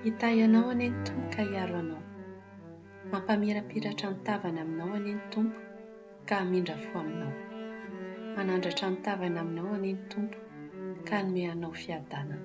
Hitahy anao anie ny Tompo ka hiaro anao. Mampamirapiratra ny tavany aminao anie ny Tompo ka hamindra fo aminao. Manandratra ny tavany aminao anie ny Tompo ka hanome anao fiadanana.